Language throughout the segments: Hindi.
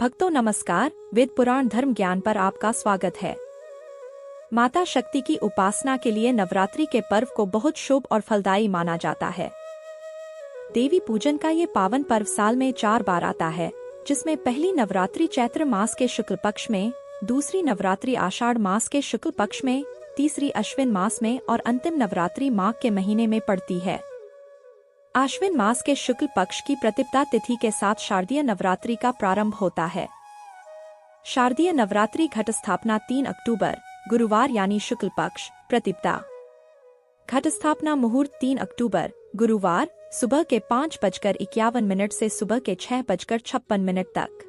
भक्तों नमस्कार, वेद पुराण धर्म ज्ञान पर आपका स्वागत है। माता शक्ति की उपासना के लिए नवरात्रि के पर्व को बहुत शुभ और फलदायी माना जाता है। देवी पूजन का ये पावन पर्व साल में 4 बार आता है, जिसमें पहली नवरात्रि चैत्र मास के शुक्ल पक्ष में, दूसरी नवरात्रि आषाढ़ मास के शुक्ल पक्ष में, तीसरी अश्विन मास में और अंतिम नवरात्रि माघ के महीने में पड़ती है। आश्विन मास के शुक्ल पक्ष की प्रतिपदा तिथि के साथ शारदीय नवरात्रि का प्रारंभ होता है। शारदीय नवरात्रि घट स्थापना 3 अक्टूबर गुरुवार यानी शुक्ल पक्ष प्रतिपदा। घट स्थापना मुहूर्त 3 अक्टूबर गुरुवार सुबह के 5:51 से सुबह के 6:56 तक।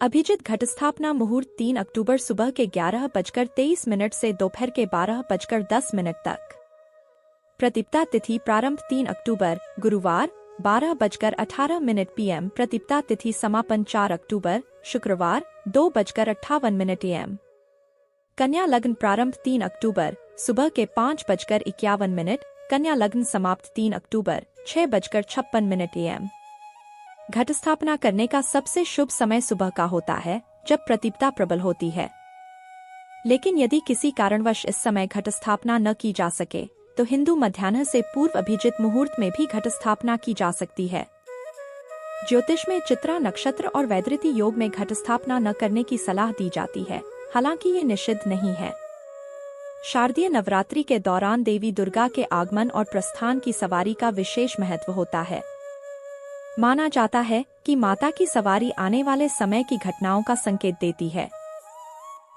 अभिजित घट स्थापना मुहूर्त 3 अक्टूबर सुबह के 11:23 से दोपहर के 12:10 तक। प्रतिपदा तिथि प्रारंभ 3 अक्टूबर गुरुवार 12:18 PM। प्रतिपदा तिथि समापन 4 अक्टूबर शुक्रवार 2:58 AM। कन्या लग्न प्रारंभ 3 अक्टूबर सुबह के 5:51। कन्या लग्न समाप्त 3 अक्टूबर 6:56 AM। घट स्थापना करने का सबसे शुभ समय सुबह का होता है, जब प्रतिपदा प्रबल होती है। लेकिन यदि किसी कारणवश इस समय घट स्थापना न की जा सके तो हिंदू मध्याह्न से पूर्व अभिजित मुहूर्त में भी घट स्थापना की जा सकती है। ज्योतिष में चित्रा नक्षत्र और वैदृति योग में घट स्थापना न करने की सलाह दी जाती है, हालांकि ये निषिद्ध नहीं है। शारदीय नवरात्रि के दौरान देवी दुर्गा के आगमन और प्रस्थान की सवारी का विशेष महत्व होता है। माना जाता है कि माता की सवारी आने वाले समय की घटनाओं का संकेत देती है।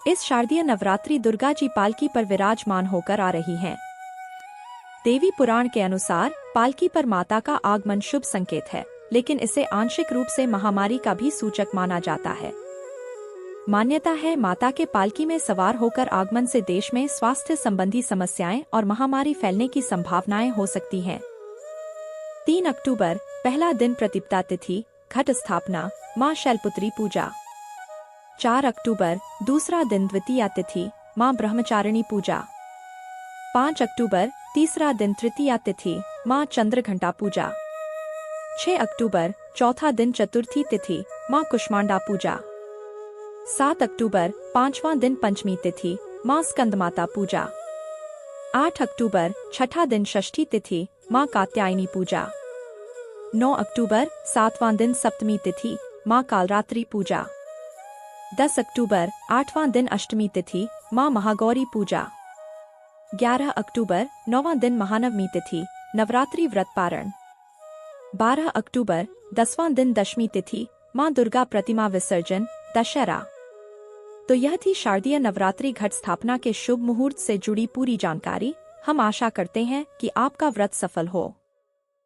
इस शारदीय नवरात्रि दुर्गा जी पालकी पर विराजमान होकर आ रही हैं। देवी पुराण के अनुसार पालकी पर माता का आगमन शुभ संकेत है, लेकिन इसे आंशिक रूप से महामारी का भी सूचक माना जाता है। मान्यता है माता के पालकी में सवार होकर आगमन से देश में स्वास्थ्य संबंधी समस्याएं और महामारी फैलने की संभावनाएं हो सकती हैं। 3 अक्टूबर पहला दिन प्रतिपदा तिथि घट स्थापना मां शैलपुत्री पूजा। 4 अक्टूबर दूसरा दिन द्वितीया तिथि मां ब्रह्मचारिणी पूजा। 5 अक्टूबर तीसरा दिन तृतीया तिथि मां चंद्रघंटा पूजा। 6 अक्टूबर चौथा दिन चतुर्थी तिथि मां कुष्मांडा पूजा। 7 अक्टूबर 5वां दिन पंचमी तिथि मां स्कंदमाता पूजा। 8 अक्टूबर छठा दिन षष्ठी तिथि मां कात्यायनी पूजा। 9 अक्टूबर 7वां दिन सप्तमी तिथि मां कालरात्रि पूजा। 10 अक्टूबर 8वां दिन अष्टमी तिथि मां महागौरी पूजा। 11 अक्टूबर 9वां दिन महानवमी तिथि नवरात्रि व्रत पारण। 12 अक्टूबर 10वां दिन दशमी तिथि मां दुर्गा प्रतिमा विसर्जन दशहरा। तो यह थी शारदीय नवरात्रि घट स्थापना के शुभ मुहूर्त से जुड़ी पूरी जानकारी। हम आशा करते हैं कि आपका व्रत सफल हो।